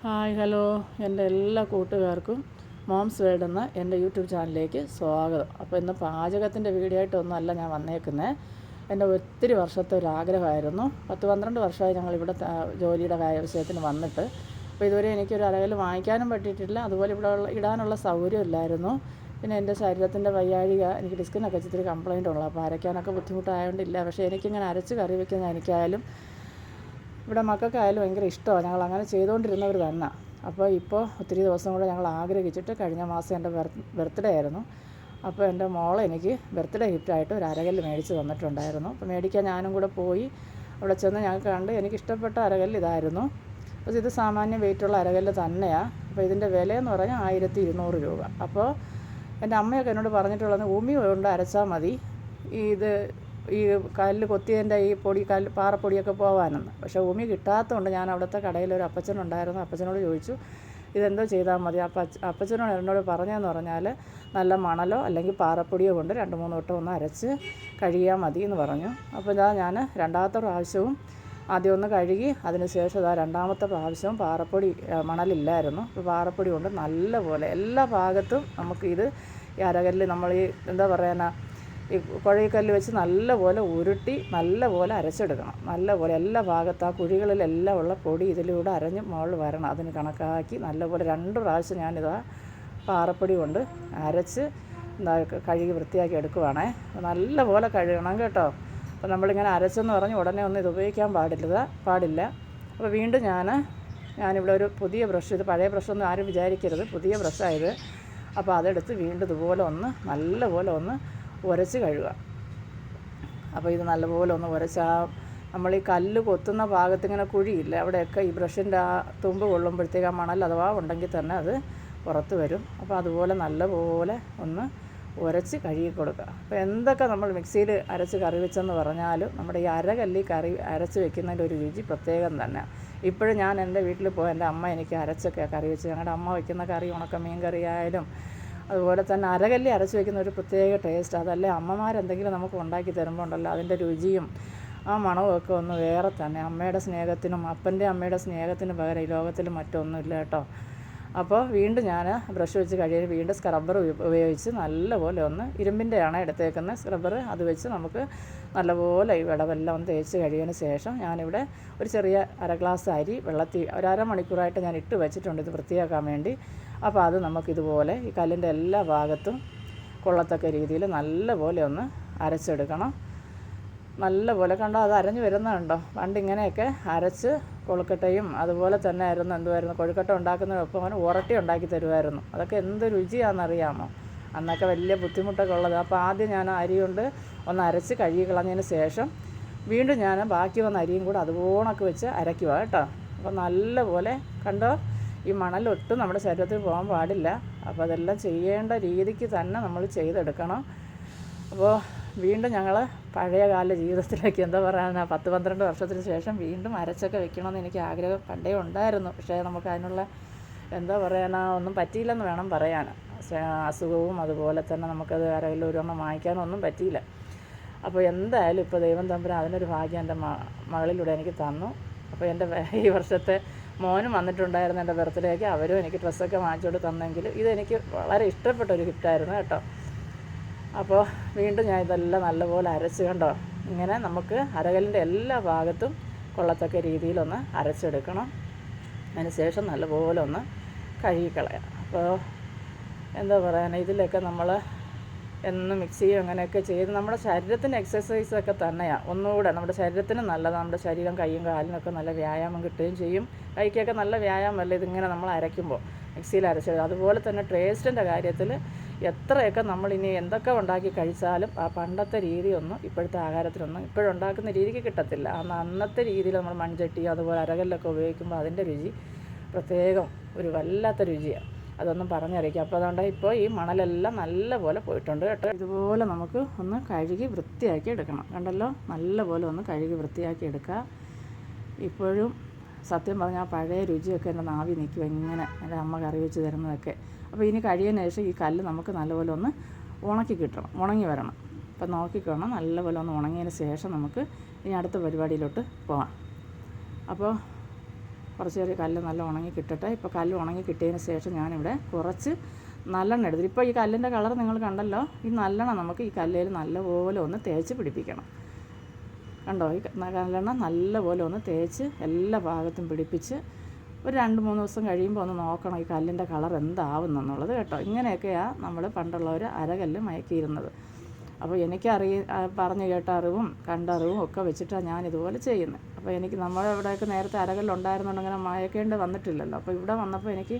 Hi hello എൻ്റെ എല്ലാ കൂട്ടുകാർക്കും മോംസ് വേൾഡ് എന്ന എൻ്റെ യൂട്യൂബ് ചാനലിലേക്ക് സ്വാഗതം. അപ്പോൾ ഇന്ന് പാചകത്തിൻ്റെ വീഡിയോ ആയിട്ടൊന്നുമല്ല ഞാൻ വന്നേക്കുന്നത്. എൻ്റെ ഒത്തിരി വർഷത്തെ ഒരു ആഗ്രഹമായിരുന്നു. 10-12 വർഷമായി ഞങ്ങളിവിടെ ജോലിയുടെ വിഷയത്തിന് വന്നിട്ട്. അപ്പോൾ ഇതുവരെ എനിക്കൊരു അരകല്ല് വാങ്ങിക്കാനും പറ്റിയിട്ടില്ല. അതുപോലെ ഇവിടെ ഇടാനുള്ള സൗകര്യമില്ലായിരുന്നു. പിന്നെ എൻ്റെ ശരീരത്തിൻ്റെ വയ്യാഴിക, എനിക്ക് ഡിസ്കിനൊക്കെ ഇച്ചിരി കംപ്ലയിൻ്റ് ഉള്ളത്, അപ്പോൾ അരയ്ക്കാനൊക്കെ ബുദ്ധിമുട്ടായതുകൊണ്ടില്ല. പക്ഷേ എനിക്കിങ്ങനെ അരച്ച് കറി വയ്ക്കുന്ന എനിക്കായാലും ഇവിടെ മക്കൾക്കായാലും ഭയങ്കര ഇഷ്ടമാണ്. ഞങ്ങൾ അങ്ങനെ ചെയ്തുകൊണ്ടിരുന്നവർ തന്നെ. അപ്പോൾ ഇപ്പോൾ ഒത്തിരി ദിവസം കൂടെ ഞങ്ങൾ ആഗ്രഹിച്ചിട്ട് കഴിഞ്ഞ മാസം എൻ്റെ ബർത്ത്ഡേ ആയിരുന്നു. അപ്പോൾ എൻ്റെ മോളെ എനിക്ക് ബർത്ത്ഡേ ഗിഫ്റ്റായിട്ട് ഒരു അരകല്ല് മേടിച്ച് തന്നിട്ടുണ്ടായിരുന്നു. അപ്പോൾ മേടിക്കാൻ ഞാനും കൂടെ പോയി. അവിടെ ചെന്ന് ഞങ്ങൾക്ക് കണ്ട് എനിക്കിഷ്ടപ്പെട്ട അരകല്ല് ഇതായിരുന്നു. അപ്പോൾ ഇത് സാമാന്യം വെയിറ്റുള്ള അരകല്ല് തന്നെയാണ്. അപ്പോൾ ഇതിൻ്റെ വിലയെന്ന് പറഞ്ഞാൽ 1200 രൂപ. അപ്പോൾ എൻ്റെ അമ്മയൊക്കെ എന്നോട് പറഞ്ഞിട്ടുള്ളത് ഉമി കൊണ്ട് അരച്ചാൽ മതി, ഈ കല്ല് കൊത്തിയതിൻ്റെ ഈ പാറപ്പൊടിയൊക്കെ പോകാനെന്ന്. പക്ഷേ ഉമി കിട്ടാത്തതുകൊണ്ട് ഞാൻ അവിടുത്തെ കടയിലൊരു അപ്പച്ചനുണ്ടായിരുന്നു. അപ്പച്ചനോട് ചോദിച്ചു ഇതെന്തോ ചെയ്താൽ മതി. അപ്പച്ചനോട് എന്നോട് പറഞ്ഞതെന്ന് പറഞ്ഞാൽ നല്ല മണലോ അല്ലെങ്കിൽ പാറപ്പൊടിയോ കൊണ്ട് 2-3 വട്ടം ഒന്ന് അരച്ച് കഴുകിയാൽ മതി എന്ന് പറഞ്ഞു. അപ്പോൾ ഞാൻ രണ്ടാമത്തെ പ്രാവശ്യവും ആദ്യം ഒന്ന് കഴുകി, അതിന് ശേഷം രണ്ടാമത്തെ പ്രാവശ്യവും മണലില്ലായിരുന്നു. അപ്പോൾ പാറപ്പൊടി കൊണ്ട് നല്ലപോലെ എല്ലാ ഭാഗത്തും നമുക്കിത് ഈ അരകല്ല് നമ്മൾ എന്താ പറയാനാ, ഈ കുഴൽക്കല്ല് വെച്ച് നല്ലപോലെ ഉരുട്ടി നല്ലപോലെ അരച്ചെടുക്കണം. നല്ലപോലെ എല്ലാ ഭാഗത്തും ആ കുഴികളിലെല്ലാം ഉള്ള പൊടി ഇതിലൂടെ അരഞ്ഞ് മുകളിൽ വരണം. അതിന് കണക്കാക്കി നല്ലപോലെ 2 പ്രാവശ്യം ഞാനിതാ പാറപ്പൊടി കൊണ്ട് അരച്ച് കഴുകി വൃത്തിയാക്കി എടുക്കുവാണേ. നല്ലപോലെ കഴുകണം കേട്ടോ. അപ്പോൾ നമ്മളിങ്ങനെ അരച്ചെന്ന് പറഞ്ഞ് ഉടനെ ഒന്നും ഇത് ഉപയോഗിക്കാൻ പാടില്ല. അപ്പോൾ വീണ്ടും ഞാനിവിടെ ഒരു പുതിയ ബ്രഷ്, ഇത് പഴയ ബ്രഷൊന്നും ആരും വിചാരിക്കരുത്, പുതിയ ബ്രഷായത്. അപ്പോൾ അതെടുത്ത് വീണ്ടും ഇതുപോലെ നല്ലപോലെ ഉരച്ച് കഴുകുക. അപ്പോൾ ഇത് നല്ലപോലെ ഉരച്ച് നമ്മൾ ഈ കല്ല് കൊത്തുന്ന ഭാഗത്തിങ്ങനെ കുഴിയില്ല, അവിടെയൊക്കെ ഈ ബ്രഷിൻ്റെ ആ തുമ്പ് കൊള്ളുമ്പോഴത്തേക്ക് ആ മണൽ അഥവാ ഉണ്ടെങ്കിൽ തന്നെ അത് പുറത്ത് വരും. അപ്പോൾ അതുപോലെ നല്ലപോലെ ഉരച്ച് കഴുകി കൊടുക്കുക. അപ്പോൾ എന്തൊക്കെ നമ്മൾ മിക്സിയിൽ അരച്ച് കറി വെച്ചെന്ന് പറഞ്ഞാലും നമ്മുടെ ഈ അരകല്ലിൽ കറി അരച്ച് വെക്കുന്നതിൻ്റെ ഒരു രുചി പ്രത്യേകം തന്നെ. ഇപ്പോഴും ഞാൻ എൻ്റെ വീട്ടിൽ പോയി എൻ്റെ അമ്മ എനിക്ക് അരച്ചൊക്കെ കറി വെച്ച്, ഞങ്ങളുടെ അമ്മ വയ്ക്കുന്ന കറി, ഉണക്കമീൻ കറി ആയാലും അതുപോലെ തന്നെ അരകല്ലി അരച്ച് വയ്ക്കുന്ന ഒരു പ്രത്യേക ടേസ്റ്റ്. അതല്ലേ അമ്മമാരെന്തെങ്കിലും നമുക്ക് ഉണ്ടാക്കി തരുമ്പോൾ ഉണ്ടല്ലോ, അതിൻ്റെ രുചിയും ആ മണവും ഒക്കെ വേറെ തന്നെ. അമ്മയുടെ സ്നേഹത്തിനും അപ്പൻ്റെ അമ്മയുടെ സ്നേഹത്തിനും പകരം ഈ ലോകത്തിൽ മറ്റൊന്നുമില്ല കേട്ടോ. അപ്പോൾ വീണ്ടും ഞാൻ ബ്രഷ് വെച്ച് കഴിയാൻ വീണ്ടും സ്ക്രബ്ബർ ഉപയോഗിച്ച് നല്ലപോലെ ഇരുമ്പിൻ്റെയാണ് എടുത്തേക്കുന്നത് സ്ക്രബ്ബർ, അത് വെച്ച് നമുക്ക് നല്ലപോലെ ഈ വിടവെല്ലാം തേച്ച് കഴിയതിന് ശേഷം ഞാനിവിടെ ഒരു ചെറിയ 1/2 ഗ്ലാസ് അരി വെള്ളത്തിൽ ഒരു അരമണിക്കൂറായിട്ട് ഞാൻ ഇട്ട് വെച്ചിട്ടുണ്ട് ഇത് വൃത്തിയാക്കാൻ വേണ്ടി. അപ്പോൾ അത് നമുക്കിതുപോലെ ഈ കല്ലിൻ്റെ എല്ലാ ഭാഗത്തും കൊള്ളത്തക്ക രീതിയിൽ നല്ലപോലെ അരച്ചെടുക്കണം. നല്ലപോലെ കണ്ടോ, അത് അരഞ്ഞു വരുന്നതുണ്ടോ. പണ്ട് ഇങ്ങനെയൊക്കെ അരച്ച് കൊഴുക്കട്ടയും അതുപോലെ തന്നെ എന്തുമായിരുന്നു കൊഴുക്കട്ട ഉണ്ടാക്കുന്നതിനൊപ്പം ഉരട്ടി ഉണ്ടാക്കി തരുമായിരുന്നു. അതൊക്കെ എന്ത് രുചിയാണെന്നറിയാമോ. അന്നൊക്കെ വലിയ ബുദ്ധിമുട്ടൊക്കെ ഉള്ളത്. അപ്പോൾ ആദ്യം ഞാൻ അരി കൊണ്ട് അരച്ച് കഴുകി കളഞ്ഞതിന് ശേഷം വീണ്ടും ഞാൻ ബാക്കി വന്ന അരിയും കൂടെ അതുപോണൊക്കെ വെച്ച് അരയ്ക്കുക കേട്ടോ. അപ്പോൾ നല്ലപോലെ കണ്ടോ, ഈ മണലൊട്ടും നമ്മുടെ ശരീരത്തിൽ പോകാൻ പാടില്ല. അപ്പോൾ അതെല്ലാം ചെയ്യേണ്ട രീതിക്ക് തന്നെ നമ്മൾ ചെയ്തെടുക്കണം. അപ്പോൾ വീണ്ടും ഞങ്ങൾ പഴയകാല ജീവിതത്തിലേക്ക് എന്താ പറയാനാ, 10-12 വർഷത്തിന് ശേഷം വീണ്ടും അരച്ചൊക്കെ വെക്കണമെന്ന് എനിക്ക് ആഗ്രഹം പണ്ടേ ഉണ്ടായിരുന്നു. പക്ഷേ നമുക്ക് അതിനുള്ള എന്താ പറയാനാ ഒന്നും പറ്റിയില്ലെന്ന് വേണം പറയാൻ. അസുഖവും അതുപോലെ തന്നെ നമുക്കത് ആരെങ്കിലും ഒരെണ്ണം വാങ്ങിക്കാനൊന്നും പറ്റിയില്ല. അപ്പോൾ എന്തായാലും ഇപ്പോൾ ദൈവം തമ്പുരാൻ അതിനൊരു ഭാഗ്യം എൻ്റെ മകളിലൂടെ എനിക്ക് തന്നു. അപ്പോൾ എൻ്റെ ഈ വർഷത്തെ മോനും വന്നിട്ടുണ്ടായിരുന്നു എൻ്റെ ബർത്ത്ഡേക്ക്. അവരും എനിക്ക് ഡ്രസ്സൊക്കെ വാങ്ങിച്ചുകൊണ്ട് തന്നെങ്കിൽ ഇതെനിക്ക് വളരെ ഇഷ്ടപ്പെട്ട ഒരു ഗിഫ്റ്റായിരുന്നു കേട്ടോ. അപ്പോൾ വീണ്ടും ഞാൻ ഇതെല്ലാം നല്ലപോലെ അരച്ച് കണ്ടോ, ഇങ്ങനെ നമുക്ക് അരകല്ലിൻ്റെ എല്ലാ ഭാഗത്തും കൊള്ളത്തക്ക രീതിയിൽ അരച്ചെടുക്കണം. അതിന് ശേഷം നല്ലപോലെ കഴുകിക്കളയാം. അപ്പോൾ എന്താ പറയുക, ഇതിലൊക്കെ നമ്മൾ എന്നും മിക്സിയും അങ്ങനെയൊക്കെ ചെയ്ത് നമ്മുടെ ശരീരത്തിന് എക്സസൈസൊക്കെ തന്നെയാണ്. ഒന്നുകൂടെ നമ്മുടെ ശരീരത്തിന് നല്ലതാണ്. നമ്മുടെ ശരീരം കൈയും കാലിനൊക്കെ നല്ല വ്യായാമം കിട്ടുകയും ചെയ്യും. കൈക്കൊക്കെ നല്ല വ്യായാമമല്ലേ ഇതിങ്ങനെ നമ്മൾ അരയ്ക്കുമ്പോൾ മിക്സിയിൽ അരച്ചത്. അതുപോലെ തന്നെ ടേസ്റ്റിൻ്റെ കാര്യത്തിൽ എത്രയൊക്കെ നമ്മളിനി എന്തൊക്കെ ഉണ്ടാക്കി കഴിച്ചാലും ആ പണ്ടത്തെ രീതിയൊന്നും ഇപ്പോഴത്തെ ആഹാരത്തിനൊന്നും ഇപ്പോഴുണ്ടാക്കുന്ന രീതിക്ക് കിട്ടത്തില്ല. അന്നത്തെ രീതിയിൽ നമ്മൾ മൺചട്ടി അതുപോലെ അരകല്ലൊക്കെ ഉപയോഗിക്കുമ്പോൾ അതിൻ്റെ രുചി പ്രത്യേകം ഒരു വല്ലാത്ത രുചിയാണ്. അതൊന്നും പറഞ്ഞറിയിക്കാം. അപ്പോൾ അതുകൊണ്ട് ഇപ്പോൾ ഈ മണലെല്ലാം നല്ലപോലെ പോയിട്ടുണ്ട് കേട്ടോ. ഇതുപോലെ നമുക്ക് കഴുകി വൃത്തിയാക്കി എടുക്കണം. കണ്ടല്ലോ, നല്ലപോലെ കഴുകി വൃത്തിയാക്കി എടുക്കുക. ഇപ്പോഴും സത്യം പറഞ്ഞാൽ പഴയ രുചിയൊക്കെ എൻ്റെ നാവി നിൽക്കും, ഇങ്ങനെ എൻ്റെ അമ്മ കറി വെച്ച് തരുന്നതൊക്കെ. അപ്പോൾ ഇനി കഴിയുന്നതിന് ശേഷം ഈ കല്ല് നമുക്ക് നല്ലപോലെ ഉണക്കി കിട്ടണം, ഉണങ്ങി വരണം. അപ്പോൾ നോക്കിക്കണം, നല്ലപോലെ ഉണങ്ങിയതിന് ശേഷം നമുക്ക് ഇനി അടുത്ത പരിപാടിയിലോട്ട് പോകാം. അപ്പോൾ കുറച്ച് നേരം കല്ല് നല്ല ഉണങ്ങി കിട്ടട്ടെ. ഇപ്പോൾ കല്ല് ഉണങ്ങി കിട്ടിയതിന് ശേഷം ഞാനിവിടെ കുറച്ച് നല്ലെണ്ണ എടുത്തു. ഇപ്പോൾ ഈ കല്ലിൻ്റെ കളർ നിങ്ങൾ കണ്ടല്ലോ. ഈ നല്ലെണ്ണ നമുക്ക് ഈ കല്ലിൽ നല്ലപോലെ ഒന്ന് തേച്ച് പിടിപ്പിക്കണം. കണ്ടോ, ഈ നല്ലെണ്ണ നല്ലപോലെ ഒന്ന് തേച്ച് എല്ലാ ഭാഗത്തും പിടിപ്പിച്ച് ഒരു 2-3 ദിവസം കഴിയുമ്പോൾ ഒന്ന് നോക്കണം ഈ കല്ലിൻ്റെ കളർ എന്താവുന്നെന്നുള്ളത് കേട്ടോ. ഇങ്ങനെയൊക്കെയാണ് നമ്മൾ പണ്ടുള്ളവർ അരകല്ല് മയക്കിയിരുന്നത്. അപ്പോൾ പറഞ്ഞു കേട്ട അറിവും കണ്ടറിവും ഒക്കെ വെച്ചിട്ടാണ് ഞാനിതുപോലെ ചെയ്യുന്നത്. അപ്പോൾ എനിക്ക് നമ്മുടെ ഇവിടെയൊക്കെ നേരത്തെ അരകല്ലുണ്ടായിരുന്നുണ്ടെങ്കിൽ മയക്കേണ്ടി വന്നിട്ടില്ലല്ലോ. അപ്പോൾ ഇവിടെ വന്നപ്പോൾ എനിക്ക്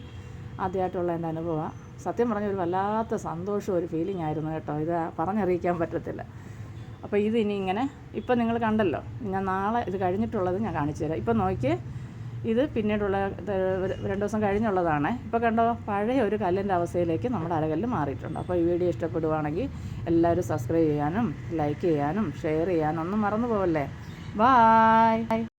ആദ്യമായിട്ടുള്ള എൻ്റെ അനുഭവമാണ്. സത്യം പറഞ്ഞ ഒരു വല്ലാത്ത സന്തോഷവും ഒരു ഫീലിംഗ് ആയിരുന്നു കേട്ടോ. ഇത് പറഞ്ഞറിയിക്കാൻ പറ്റത്തില്ല. അപ്പോൾ ഇതിനി ഇങ്ങനെ ഇപ്പം നിങ്ങൾ കണ്ടല്ലോ. ഞാൻ നാളെ ഇത് കഴിഞ്ഞിട്ടുള്ളത് ഞാൻ കാണിച്ചു തരാം. ഇപ്പം നോക്കിയേ, ഇത് പിന്നീടുള്ള 2 ദിവസം കഴിഞ്ഞുള്ളതാണ്. ഇപ്പോൾ കണ്ടോ, പഴയ ഒരു കല്ലിൻ്റെ അവസ്ഥയിലേക്ക് നമ്മുടെ അരകല്ല് മാറിയിട്ടുണ്ട്. അപ്പോൾ ഈ വീഡിയോ ഇഷ്ടപ്പെടുവാണെങ്കിൽ എല്ലാവരും സബ്സ്ക്രൈബ് ചെയ്യാനും ലൈക്ക് ചെയ്യാനും ഷെയർ ചെയ്യാനും ഒന്നും മറന്നു പോകല്ലേ. ബായ്.